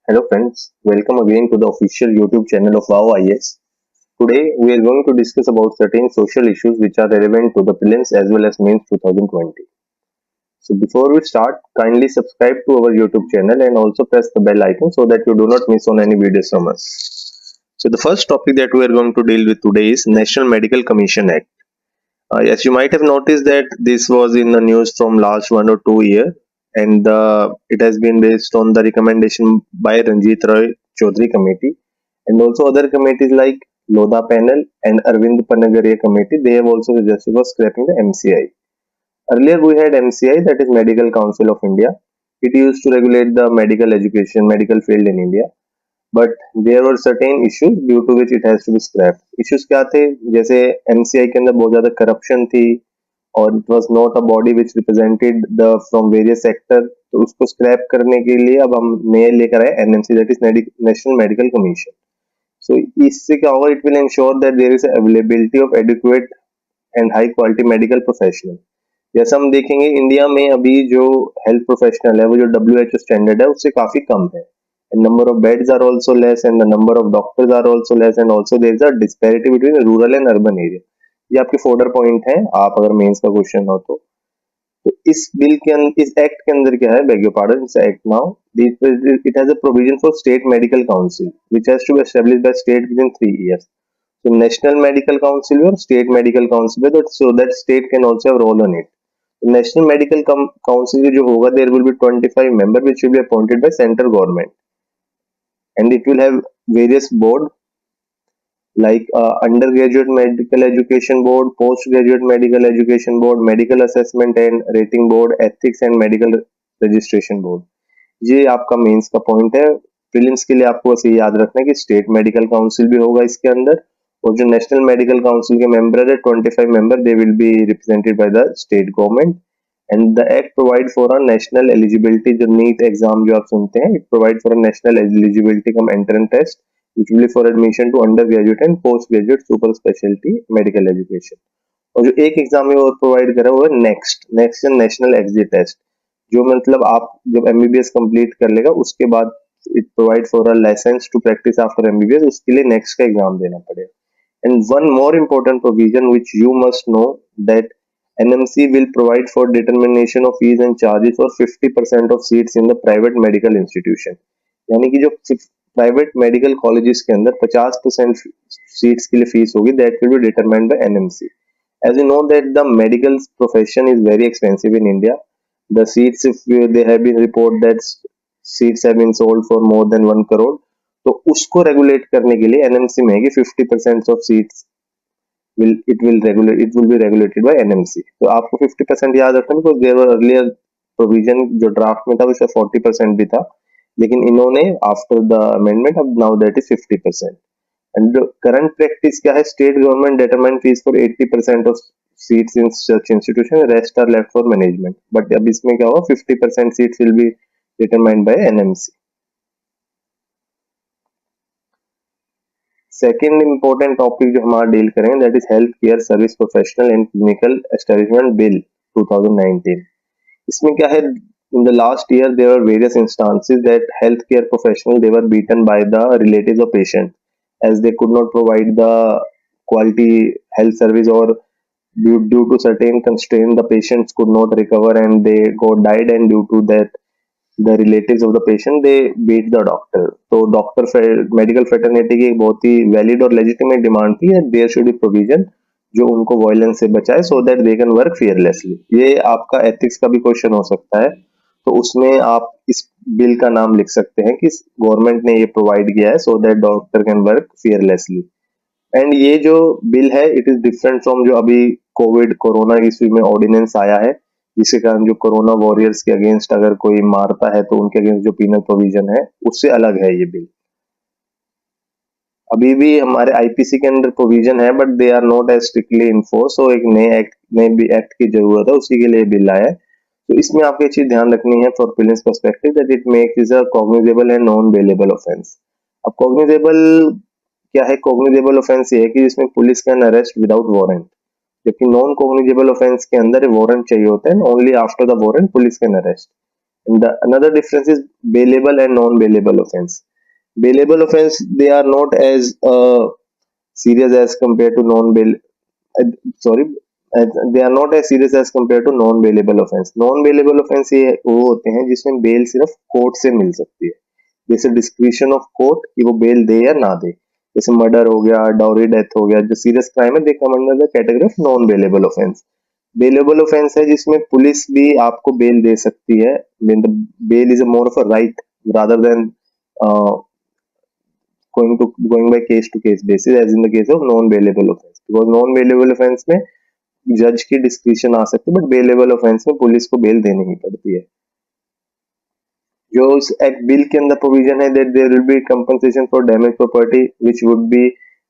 Hello friends, welcome again to the official YouTube channel of WOW IS. Today we are going to discuss about certain social issues which are relevant to the prelims as well as mains 2020. So before we start, kindly subscribe to our YouTube channel and also press the bell icon so that you do not miss on any videos from us. So the first topic that we are going to deal with today is National Medical Commission Act. Yes, you might have noticed that this was in the news from last 1 or 2 years, and it has been based on the recommendation by Ranjit Roy Chaudhary Committee, and also other committees like Lodha Panel and Arvind Panagaria Committee. They have also suggested for scrapping the MCI. Earlier, we had MCI, that is Medical Council of India. It used to regulate the medical education, medical field in India. But there were certain issues due to which it has to be scrap. Issues क्या थे, जैसे MCI के अंदर बहुत ज्यादा corruption थी और it was not a body which represented the from various sector, तो उसको स्क्रैप करने के लिए अब हम नए लेकर आए NMC, that is national medical commission. So इससे क्या होगा, it will ensure that there is availability of adequate and high quality medical professional. जैसा हम देखेंगे इंडिया में अभी जो हेल्थ प्रोफेशनल है वो जो डब्ल्यूएचओ स्टैंडर्ड है उससे काफी कम है। And number of beds are also less and the number of doctors are also less and also there is a disparity between rural and urban area. ये आपके फोर्डर पॉइंट है, आप अगर मेंस का क्वेश्चन हो तो इस बिल के अंदर, इस एक्ट के अंदर क्या है, बेग योर पार्डन, इस act now it has a provision for state medical council which has to be established by state within 3 years. So national medical council or state medical council with, so that state can also have role on it. The national medical council जो होगा, there will be 25 member which will be appointed by central government, and it will have various board like undergraduate medical education board, postgraduate medical education board, medical assessment and rating board, ethics and medical registration board. ये आपका mains का point है। Prelims के लिए आपको बस ये याद रखना है कि स्टेट मेडिकल काउंसिल भी होगा इसके अंदर, और जो नेशनल मेडिकल काउंसिल के मेंबर है 25 member, they will be represented by the state government. And the act provide for a national eligibility, जो नीट एग्जाम जो आप सुनते हैं, it provide for a national eligibility cum entrance test which will be for admission to undergraduate and postgraduate super specialty medical education. और जो एक exam में वो प्रोवाइड करा हुआ है नेक्स्ट नेशनल एग्जिट टेस्ट, जो मतलब आप जब एमबीबीएस कंप्लीट कर लेगा उसके बाद it provide for a license to practice after MBBS, उसके लिए नेक्स्ट का एग्जाम देना पड़ेगा। And one more important provision which you must know, that NMC will provide for determination of fees and charges for 50% of seats in the private medical institution. यानी कि जो private medical colleges के अंदर 50% seats के लिए fees होगी, that will be determined by NMC. as you know that the medical profession is very expensive in India. The seats, if they have been report that seats have been sold for more than 1 crore, तो उसको regulate करने के लिए NMC में है कि 50% of seats it will be regulated by NMC. तो आपको 50% याद रखना, because there were earlier provision जो ड्राफ्ट में था उसमें 40% भी था, लेकिन इन्होंने आफ्टर द अमेंडमेंट अब now that is 50%। And current practice क्या है, state government determine fees for 80% of seats in such institution, rest are left for management. But अब इसमें क्या होगा, 50% seats will be determined by NMC. Second important topic जो हमारा deal करेंगे, that is health care service professional and clinical establishment bill 2019। इसमें क्या है, in the last year there were various instances that healthcare professionals, they were beaten by the relatives of patient as they could not provide the quality health service, or due to certain constraint the patients could not recover and they got died, and due to that the relatives of the patient they beat the doctor. तो doctor medical fraternity की एक बहुत ही valid और legitimate demand थी, there should be provision जो उनको violence से बचाए, so that they can work fearlessly. ये आपका एथिक्स का भी क्वेश्चन हो सकता है, तो उसमें आप इस बिल का नाम लिख सकते हैं कि गवर्नमेंट ने ये प्रोवाइड किया है so that doctor can work fearlessly. And ये जो बिल है इट इज डिफरेंट फ्रॉम जो अभी कोविड कोरोना इश्यू में ऑर्डिनेंस आया है, जिसके कारण जो कोरोना वॉरियर्स के अगेंस्ट अगर कोई मारता है तो उनके अगेंस्ट जो पीनल प्रोविजन है उससे अलग है ये बिल। अभी भी हमारे आईपीसी के अंदर प्रोविजन है but they are not as strictly enforce, तो एक नए भी एक्ट की जरूरत है, उसी के लिए बिल आया है। तो इसमें आपको ये चीज ध्यान रखनी है for prelims perspective, that it makes is a cognizable and non bailable offence. अब कॉग्निजेबल क्या है, कॉग्निजेबल ऑफेंस ये है कि जिसमें police can arrest without warrant, जबकि नॉन कॉग्निजेबल ऑफेंस के अंदर वारंट चाहिए होता है, only after the warrant police can arrest. And another difference is bailable and non-bailable offense. Bailable offense, they are not as serious as compared to non-bail. uh, Sorry, they are not as serious as compared to non-bailable offense. Non-bailable offense ये वो होते हैं जिसमें bell सिर्फ court से मिल सकती है, जैसे डिस्क्रिशन ऑफ कोर्ट कि वो बेल दे या ना दे। जैसे मर्डर हो गया, डाउरी डेथ हो गया, जो सीरियस क्राइम है, they come under the category of non bailable offence. Bailable offence है जिसमें पुलिस भी आपको बेल दे सकती है। Bail is a more of a right rather than going by case to case basis, as in the case of non bailable offense, because non bailable offense में जज की डिस्क्रिशन आ सकती है, बट बेलेबल ऑफेंस में police को bell देनी ही पड़ती है। जो इस एक्ट बिल के अंदर प्रोविजन है that there will be compensation for damage property which would be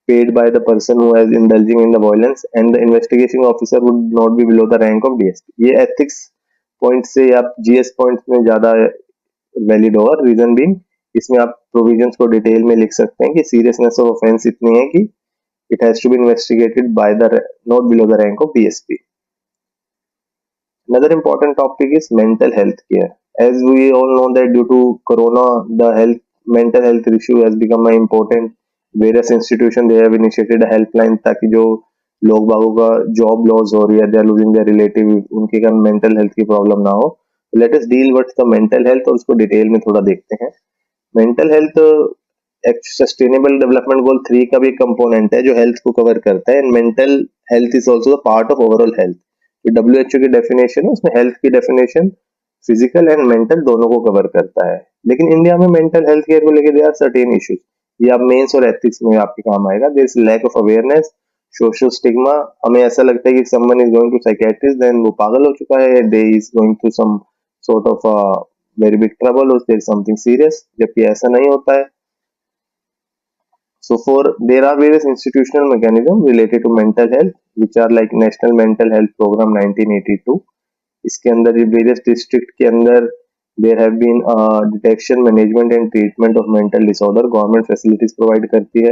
paid by the person who is indulging in the violence, and the investigating officer would not be below the rank of DSP। ये ethics point से आप GS point में ज्यादा valid होगा। Reason being, इसमें आप provisions को detail में लिख सकते हैं कि सीरियसनेस ऑफ ऑफेंस इतनी है कि it has to be investigated by the not below the rank of DSP। Another important topic is mental health care. As we all know that due to corona, the mental health issue has become important. Various institutions, they have initiated a helpline ताकि जो लोग बागों का job loss हो रही है, they are losing their relative, उनके कारण मेंटल हेल्थ की प्रॉब्लम ना हो। Let us deal with the mental health और उसको डिटेल में थोड़ा देखते हैं। मेंटल हेल्थ एक सस्टेनेबल डेवलपमेंट गोल 3 का भी कंपोनेंट है जो हेल्थ को कवर करता है, and mental health is also the part of overall health. WHO की डेफिनेशन है, उसमें हेल्थ की डेफिनेशन फिजिकल एंड मेंटल दोनों को कवर करता है। लेकिन इंडिया में मेंटल हेल्थ केयर को लेकर देयर आर सर्टेन इश्यूज। ये आप मेंस और एथिक्स में आपके काम आएगा। There is lack of awareness, social stigma. हमें ऐसा लगता है कि someone is going to psychiatrist then वो पागल हो चुका है, they is going through some sort of very big trouble और देयर समथिंग सीरियस, जबकि ऐसा नहीं होता है। So there are various institutional mechanisms related to mental health, which are like National Mental Health Program 1982। इसके अंदर ये various district के अंदर there have been detection, management and treatment of mental disorder, government facilities provide करती है।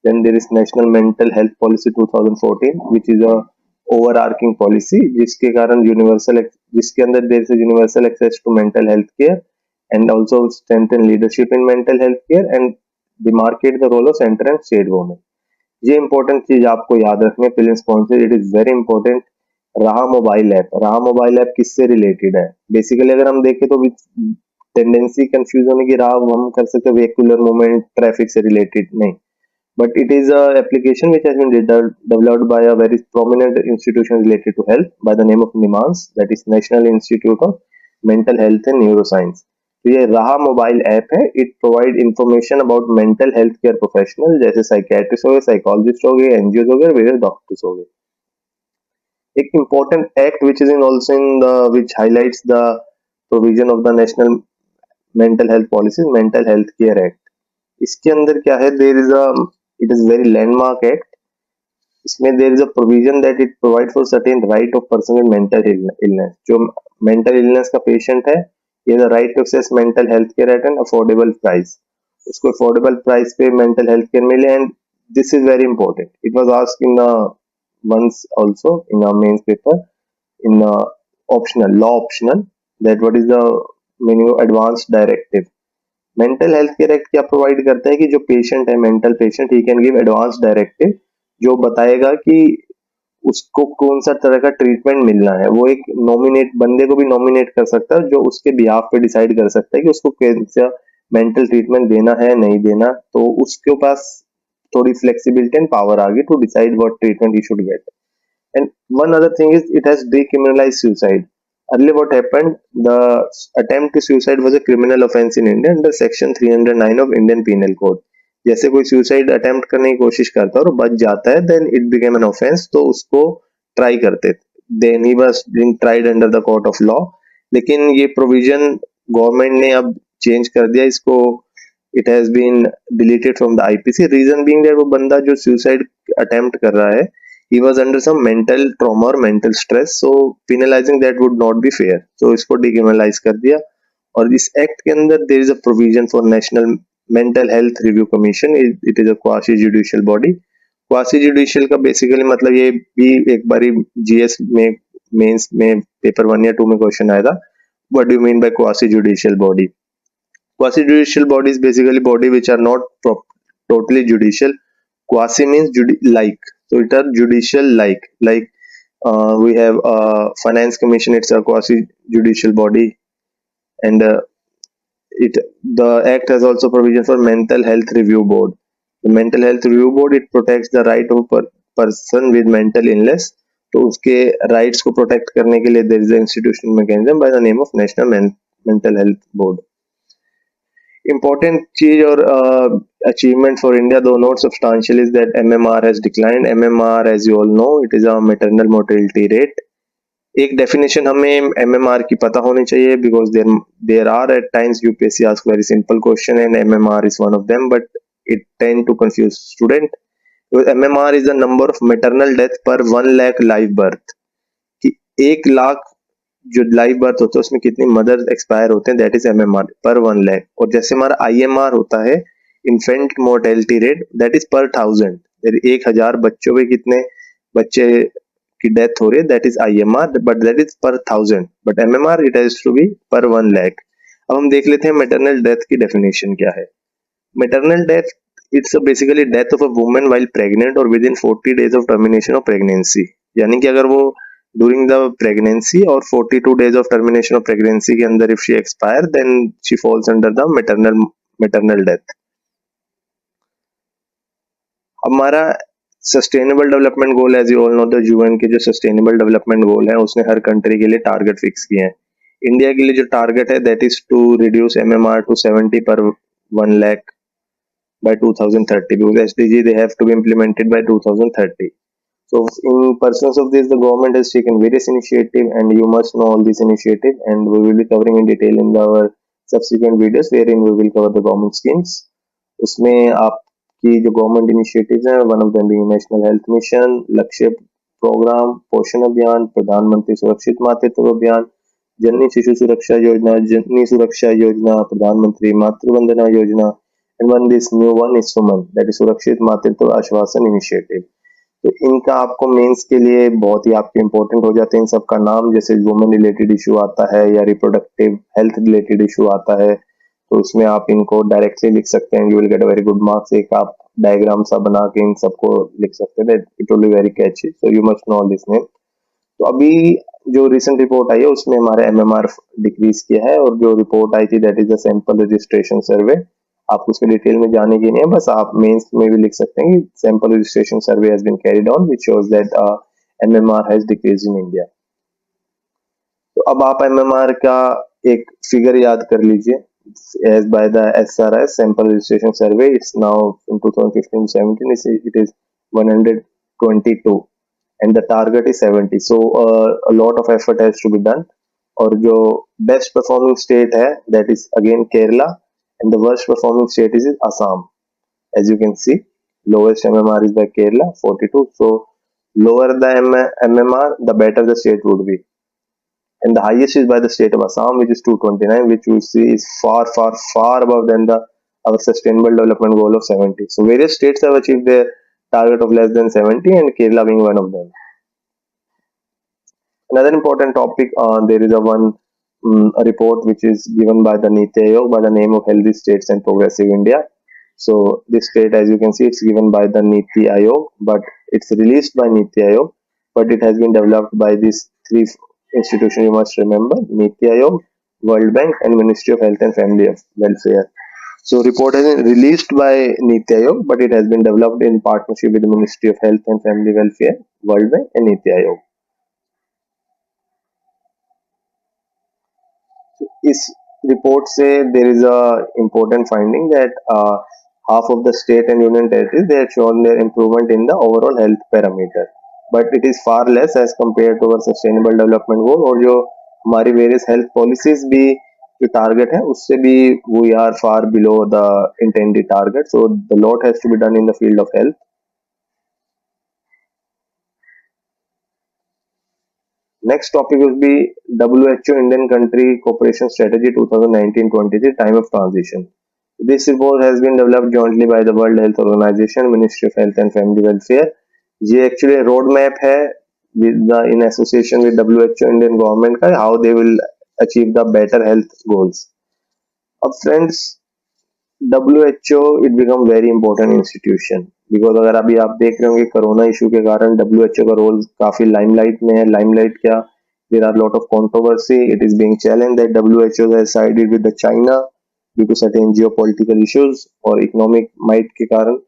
Then there is National Mental Health Policy 2014, which is a overarching policy जिसके कारण जिसके अंदर there is a universal access to mental health care and also strengthen leadership in mental health care and demarcate the role of center and state government। ये important चीज आपको याद रखनी है प्रिलिम्स पॉइंट से, इट इज वेरी इंपॉर्टेंट। राहा mobile app, राहा mobile app किससे रिलेटेड है? बेसिकली अगर हम देखें तो टेंडेंसी कंफ्यूज होने की राह हम कर सकते हैं वेहिकुलर मूवमेंट, ट्रैफिक से रिलेटेड नहीं, but it is a application which has been developed by a very prominent institution related to health by the name of NIMHANS, that is National Institute of Mental Health and Neuroscience। तो ये राहा mobile app है। It provide information about mental health care professional, जैसे psychiatrist हो गए, psychologist हो गए, NGO हो गए, वेरियस डॉक्टर्स हो गए। एक important act which is in also in the which highlights the provision of the national mental health policies, mental health care act। इसके अंदर क्या है, there is a it is very landmark act। इसमें there is a provision that it provide for certain right of person with mental illness। जो mental illness का patient है, ये the right to access mental health care at an affordable price। उसको affordable price पे mental health care मिले, and this is very important। It was asked in once also in a mains paper in law optional, that what is the meaning of advanced directive। Mental health care act क्या provide करता है कि जो patient है, mental patient, he can give advance directive जो बताएगा कि उसको कौन सा तरह का ट्रीटमेंट मिलना है। वो एक नॉमिनेट बंदे को भी नॉमिनेट कर सकता है जो उसके बिहाफ पे डिसाइड कर सकता है कि उसको कैसा मेंटल ट्रीटमेंट देना है नहीं देना। तो उसके पास थोड़ी फ्लेक्सिबिलिटी एंड पावर आ गई to decide what treatment he should get. And one other thing is it has decriminalized suicide। Earlier what happened, the attempt to suicide was a criminal offense in India under section 309 of Indian Penal Code। जैसे कोई suicide attempt करने की कोशिश करता है और बच जाता है, then it became an offence, तो उसको ट्राई करते, then he was being tried under the court of law. लेकिन ये प्रोविजन गवर्नमेंट ने अब चेंज कर दिया इसको, it has been deleted from the IPC. Reason being that वो बंदा जो सुसाइड अटेम्प्ट कर रहा है, he was under some mental trauma or mental stress, so penalizing that would not be fair, so इसको decriminalize कर दिया। और इस एक्ट के अंदर there is a provision for national mental health review commission। it is a quasi judicial body। quasi judicial का basically मतलब ये भी एक बारी जीएस में मेंस में पेपर 1 या 2 में क्वेश्चन आया था। What do you mean by quasi-judicial body? Quasi-judicial body is basically body which are not totally judicial. Quasi means like, so it are judicial like we have finance commission. It's a quasi-judicial body, and it the act has also provision for mental health review board. The mental health review board, it protects the right of person with mental illness. तो उसके rights को protect करने के लिए there is an institutional mechanism by the name of National Mental Health Board. Important चीज और achievement for India, though not substantial, is that MMR has declined. MMR, as you all know, it is a maternal mortality rate. एक definition हमें MMR की पता होनी चाहिए, because there are at times UPSC ask very simple question and MMR is one of them, but it tend to confuse student. MMR is the number of maternal death per 1 lakh live birth, कि 1 लाख जो live birth होते हैं उसमें कितनी mother expire होते हैं, that is MMR पर 1 लाख. और जैसे हमारा IMR होता है, infant mortality rate, that is per 1000. 1000 बच्चों में कितने बच्चे की डेथ हो रही है, that is IMR, but that is per 1000. But MMR it has to be per 1 lakh. अब हम देख लेते हैं मेटरनल डेथ की डेफिनेशन क्या है. Maternal death, it's basically death of a woman while pregnant और within 40 days of termination of pregnancy. यानी कि अगर वो during the pregnancy or 42 days of termination of pregnancy के अंदर if she expire, then she falls under the maternal death. हमारा sustainable development goal, as you all know, the UN के जो sustainable development गोल है उसने हर कंट्री के लिए target fix किए हैं. इंडिया के लिए जो टारगेट है that is to reduce MMR to 70 per 1 lakh by 2030, because SDG they have to be implemented by 2030. So in pursuance of this, the government has taken various initiatives, and you must know all these initiatives, and we will be covering in detail in our subsequent videos wherein we will cover the government schemes. उसमें आपकी जो government initiatives हैं, one of them being national health mission, लक्ष्य programme, पोषण अभियान, प्रधानमंत्री सुरक्षित मातृत्व अभियान, जननी शिशु सुरक्षा योजना, जननी सुरक्षा योजना, प्रधानमंत्री मातृ Vandana Yojana, and one this new one is Suman, that is सुरक्षित मातृत्व आश्वासन इनिशिएटिव. तो इनका आपको मेंस के लिए बहुत ही आपके इंपॉर्टेंट हो जाते हैं इन सब का नाम. जैसे वुमेन रिलेटेड इशू आता है या रिप्रोडक्टिव हेल्थ रिलेटेड इशू आता है, तो उसमें आप इनको डायरेक्टली लिख सकते हैं. You will get a very good marks. एक आप डायग्राम सा बना के इन सबको लिख सकते हैं. It will be very catchy, so you must no this name. तो अभी जो रिसेंट रिपोर्ट आई है उसमें हमारे MMR डिक्रीज किया है, और जो रिपोर्ट आई थी that is the sample registration survey. आपको उसके डिटेल में जाने की नहीं है, बस आप मेंस में भी लिख सकते हैं कि sample registration survey has been carried on which shows that MMR has decreased in India. तो अब आप MMR का एक फिगर याद कर लीजिए. as by the SRS sample registration survey, it's now in 2015-17 it is 122 and the target is 70. So a lot of effort has to be done. और जो बेस्ट परफॉर्मिंग स्टेट है that is again Kerala, and the worst performing state is Assam. As you can see, lowest MMR is by Kerala, 42. So lower the MMR, the better the state would be. And the highest is by the state of Assam, which is 229, which you see is far above than our sustainable development goal of 70. So various states have achieved their target of less than 70, and Kerala being one of them. Another important topic, there is a report which is given by the Niti Aayog by the name of Healthy States and Progressive India. So this state, as you can see, it's given by the Niti Aayog, but it's released by Niti Aayog, but it has been developed by these three institutions you must remember: Niti Aayog, World Bank, and Ministry of Health and Family Welfare. So report has been released by Niti Aayog, but it has been developed in partnership with the Ministry of Health and Family Welfare, World Bank, and Niti Aayog. इस report से there is a important finding that half of the state and union territories they have shown their improvement in the overall health parameter, but it is far less as compared to our sustainable development goal. और जो हमारी various health policies भी जो target है उससे भी we are far below the intended target, so the lot has to be done in the field of health. Next topic will be WHO Indian Country Cooperation Strategy 2019-23 Time of Transition. This report has been developed jointly by the World Health Organization, Ministry of Health and Family Welfare. ये actually a road map है with the in association with WHO Indian government का how they will achieve the better health goals. Friends, WHO it become very important institution because अगर अभी आप देख रहे होंगे corona issue के कारण WHO का रोल काफी लाइमलाइट में है. लाइमलाइट क्या, there are lot of controversy. It is being challenged that WHO has sided with the China due to certain geopolitical issues और economic might के कारण.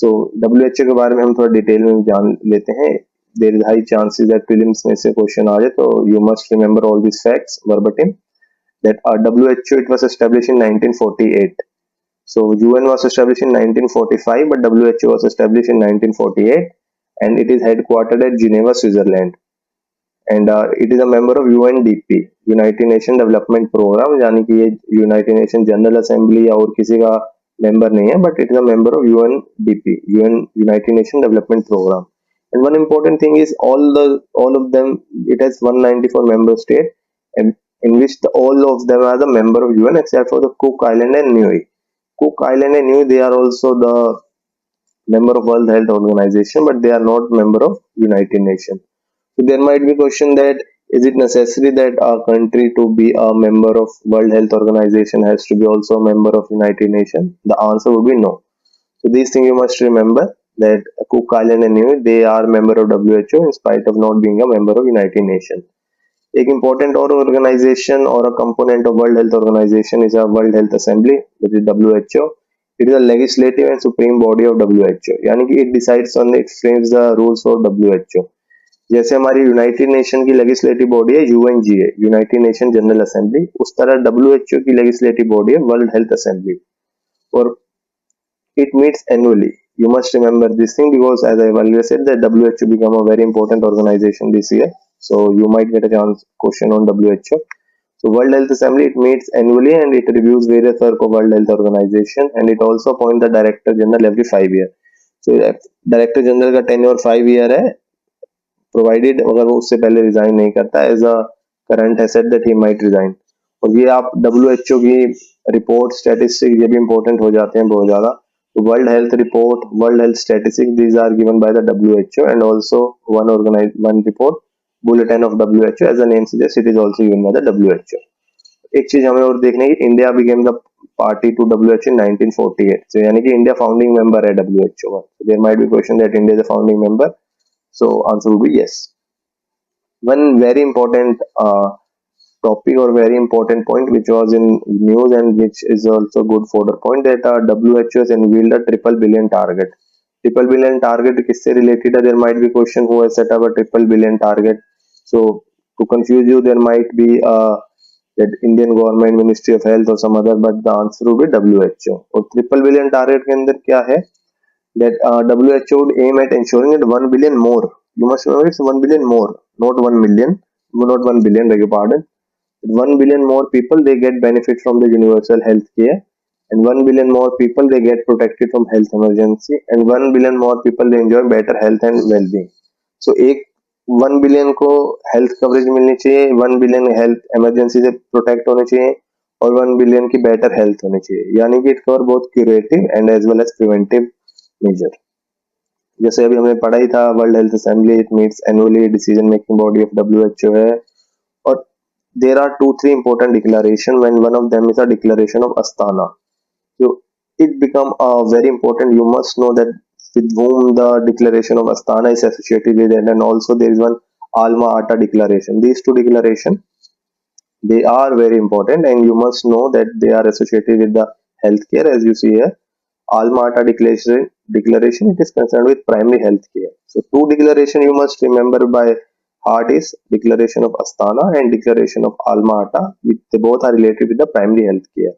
So WHO के बारे में हम थोड़ा डिटेल में जान लेते हैं. There is high chances that prelims में से क्वेश्चन आ जाए, तो you must remember all these facts verbatim. That WHO it was established in 1948. So UN was established in 1945, but WHO was established in 1948, and it is headquartered at Geneva, Switzerland. And it is a member of UNDP, United Nation Development Program. यानी कि ये United Nation General Assembly या और किसी का member नहीं है, but it is a member of UNDP, United Nation Development Program. And one important thing is all of them. It has 194 member states, and in which all of them are the member of UN except for the Cook Island and Niue. Cook Island and Niue, they are also the member of World Health Organization, but they are not member of United Nations. So there might be question that is it necessary that a country to be a member of World Health Organization has to be also a member of United Nations? The answer would be no. So these things you must remember that Cook Island and Niue, they are member of WHO in spite of not being a member of United Nations. एक important और organization or a component of World Health Organization is a World Health Assembly, which is WHO. It is a legislative and supreme body of WHO. यानी कि it decides on, it frames the rules for WHO. जैसे हमारी United nation की legislative body है UNGA, United nation general assembly, उस तरह WHO की legislative body है वर्ल्ड हेल्थ असेंबली, और it meets annually. You must remember this thing because as I earlier said that WHO become a very important organization this year. So you might get a chance question on WHO. So World Health Assembly it meets annually and it reviews various work of World Health Organization, and it also appoint the Director General every 5 years. So Director General का tenure 5 year है, provided अगर वो उससे पहले resign नहीं करता as a current asset that he might resign. और ये आप WHO की रिपोर्ट स्टैटिस्टिक ये भी important हो जाते हैं बहुत ज़्यादा. World Health Report, World Health Statistics, these are given by the WHO, and also one report, Bulletin of WHO, as the name suggests, it is also given by the WHO. एक चीज हमें और देखने की, India became the party to WHO in 1948. So यानी कि India founding member है WHO का. So there might be question that India is a founding member. So answer would be yes. One very important topic or very important point which was in news and which is also good fodder point that WHO has unveiled a triple billion target. Triple billion target किससे related है? There might be question who has set up a triple billion target. So to confuse you, there might be that Indian government, Ministry of Health or some other, but the answer would be WHO. और triple billion target के अंदर क्या है? That WHO would aim at ensuring that 1 billion more. You must remember it's 1 billion more, not 1 million, not 1 billion. Beg your pardon. 1 billion more people they get benefit from the universal health care, and 1 billion more people they get protected from health emergency, and 1 billion more people they enjoy better health and well-being. So एक 1 billion को health coverage मिलनी चाहिए, 1 billion health emergency से protect होने चाहिए, और 1 billion की better health होनी चाहिए. यानी कि it cover both curative and as well as preventive measure. जैसे अभी हमने पढ़ा ही था, world health assembly it meets annually, decision making body of WHO है, और there are 2-3 important declaration when one of them is a declaration of Astana. So it become very important. You must know that with whom the declaration of Astana is associated with it, and also there is one Alma Ata declaration. These two declaration they are very important, and you must know that they are associated with the healthcare. As you see here, Alma Ata declaration it is concerned with primary health care. So two declaration you must remember by heart is Declaration of Astana and Declaration of Alma Ata, which they both are related with the primary health care.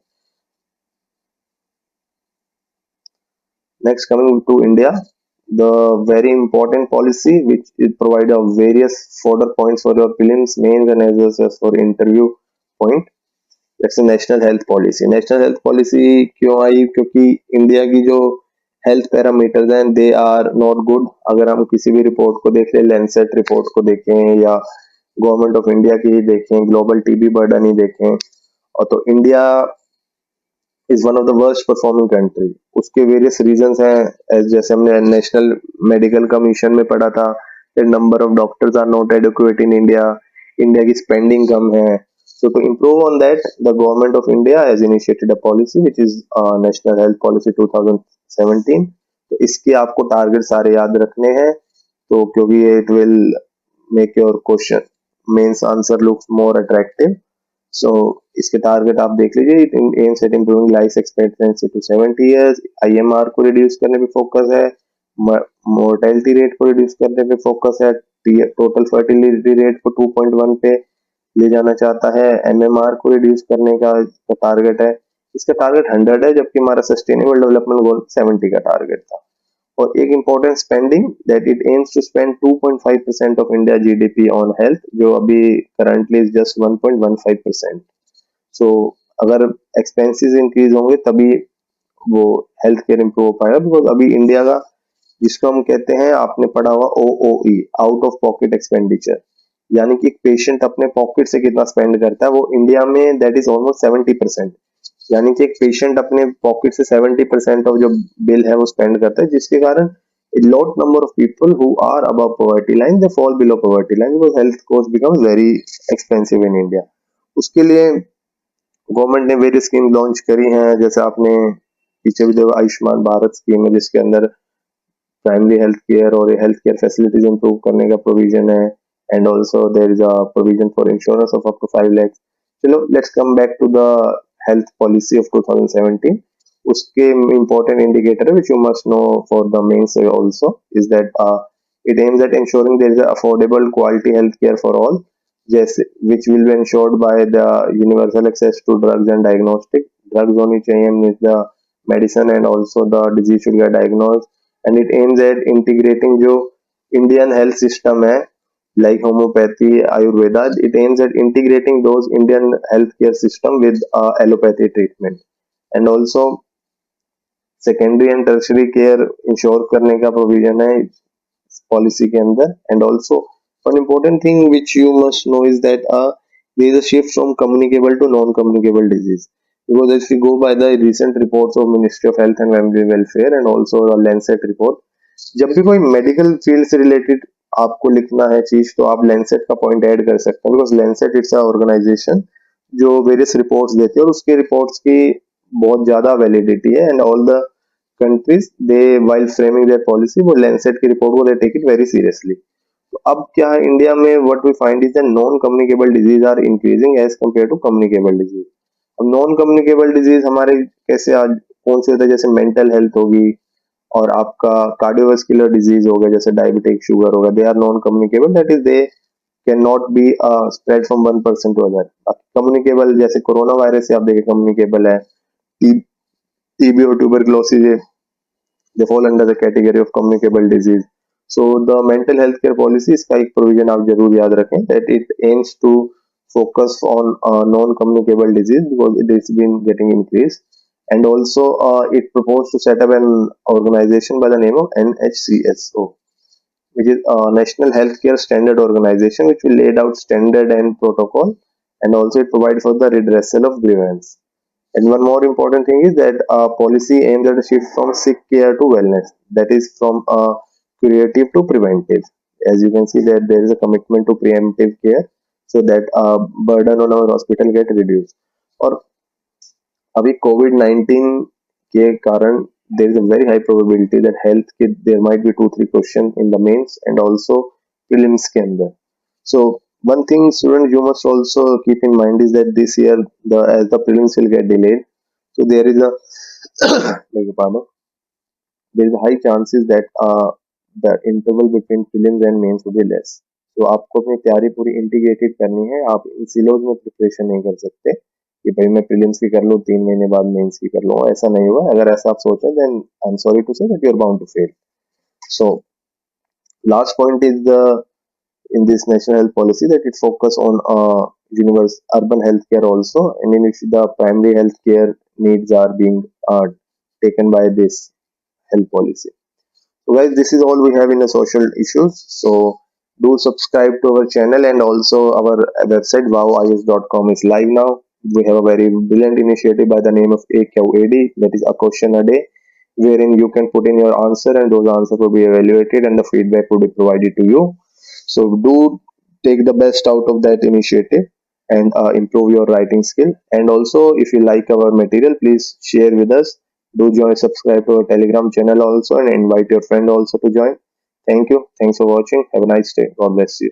Next, coming to India, the very important policy which it provide a various fodder points for your prelims, mains and as well as for interview point. That's a national health policy. National health policy क्यों आई? क्योंकि India की जो health parameters हैं दे are not good. अगर हम किसी भी report को देख लें, लैंसेट रिपोर्ट को देखें या गवर्नमेंट ऑफ इंडिया की ही देखें, ग्लोबल टीबी बर्डन ही देखें, और तो India is one of the worst performing country. उसके वेरियस रीजंस हैं, जैसे हमने नेशनल मेडिकल कमीशन में पढ़ा था, number of doctors are not educate in India, India की स्पेंडिंग कम है. So to improve on that, the government of India has initiated a policy which is National Health Policy 2017. तो इसके आपको target सारे याद रखने हैं, तो क्योंकि it will make your question means answer looks more attractive. So इसके टारगेट आप देख लीजिए. It aims at improving life expectancy to 70 years. IMR को रिड्यूस करने पे फोकस है, मोर्टेलिटी रेट को रिड्यूस करने पे फोकस है, टोटल फर्टिलिटी रेट को 2.1 पे ले जाना चाहता है, MMR को रिड्यूस करने का टारगेट है. इसका टारगेट 100 है, जबकि हमारा सस्टेनेबल डेवलपमेंट गोल 70 का टारगेट था. और एक important spending that it aims to spend 2.5% of India GDP on health, जो अभी करंटली इज जस्ट 1.15%. सो अगर एक्सपेंसेस इंक्रीज होंगे तभी वो हेल्थ केयर इंप्रूव हो पाएगा, बिकॉज अभी इंडिया का जिसको हम कहते हैं, आपने पढ़ा हुआ OOE, out of pocket expenditure, यानी कि एक पेशेंट अपने पॉकेट से कितना स्पेंड करता है, वो इंडिया में दैट इज ऑलमोस्ट 70%. यानी कि एक पेशेंट अपने पॉकेट से 70% ऑफ जो बिल है वो स्पेंड करता है, जिसके कारण lot number of people who are above poverty line they fall below poverty line, because health cost becomes very expensive in India. उसके लिए गवर्नमेंट ने वेरियस स्कीम लॉन्च करी हैं, जैसे आपने पीछे भी देखा आयुष्मान भारत स्कीम है, जिसके अंदर प्राइमरी हेल्थ केयर और हेल्थ केयर फैसिलिटीज इंप्रूव करने का प्रोविजन है, and also there is a provision for insurance of up to 5 lakh. चलो let's come back to the health policy of 2017. उसके important indicator which you must know for the mains also is that it aims at ensuring there is a affordable quality health care for all, जैसे which will be ensured by the universal access to drugs and diagnostic. Drugs होनी चाहिए, means the medicine and also the disease should get diagnosed, and it aims at integrating जो Indian health system है like homeopathy, Ayurveda. It aims at integrating those Indian healthcare system with allopathy treatment, and also secondary and tertiary care ensure करने का provision है policy के अंदर. And also one important thing which you must know is that there is a shift from communicable to non-communicable disease, because if we go by the recent reports of Ministry of Health and Family Welfare and also the Lancet report, जब भी कोई medical field से related आपको लिखना है चीज, तो आप लैंसेट का पॉइंट ऐड कर सकते हैं, because Lancet it's a organization जो वेरियस रिपोर्ट्स देती है, और उसके रिपोर्ट्स की बहुत ज्यादा वैलिडिटी है. And all the countries they while framing their policy, वो लैंसेट की रिपोर्ट को they take it very seriously. तो अब क्या है, इंडिया में what we find is the non communicable disease are increasing as compare to communicable disease. अब non communicable disease हमारे कैसे आज कौन से होते हैं, जैसे मेंटल हेल्थ होगी और आपका कार्डियोवास्कुलर डिजीज हो गया, जैसे डायबिटिक, शुगर हो गया, they are non communicable, that is they can not be spread from one person to other. Communicable जैसे कोरोना वायरस से आप देखें कम्युनिकेबल है, टीबी और tuberculosis they fall under the category of communicable disease. So the mental health care policy, इसका एक provision आप जरूर याद रखें, that it aims to focus on non-communicable disease because it has been getting increased. And also it proposed to set up an organization by the name of NHCSO, which is a National Healthcare Standard Organization, which will lay out standard and protocol, and also it provides for the redressal of grievance. And one more important thing is that policy aims at a shift from sick care to wellness, that is from curative to preventive. As you can see that there is a commitment to preemptive care, so that burden on our hospital get reduced. और अभी COVID-19 के कारण there is a very high probability that health के there might be 2-3 question in the mains and also prelims के अंदर. So one thing student you must also keep in mind is that this year as the prelims will get delayed, so there is a beg your pardon, there is a high chances that the interval between prelims and mains will be less. तो आपको अपनी तैयारी पूरी integrated करनी है, आप इन silos में preparation नहीं कर सकते कि भाई मैं प्रीलिम्स की कर लूँ 3 महीने बाद मेंस की कर लूँ, ऐसा नहीं होगा. अगर ऐसा आप सोचें then I am sorry to say that you are bound to fail. So last point is the in this national health policy that it focus on universal urban health care also, and in which the primary health care needs are being taken by this health policy. So guys, this is all we have in the social issues. So do subscribe to our channel, and also our website wowis.com is live now. We have a very brilliant initiative by the name of AQAD, that is a question a day, wherein you can put in your answer and those answers will be evaluated and the feedback will be provided to you. So do take the best out of that initiative. and improve your writing skill. And also, if you like our material, please share with us. Do join, subscribe to our Telegram channel also, and invite your friend also to join. Thank you. Thanks for watching. Have a nice day. God bless you.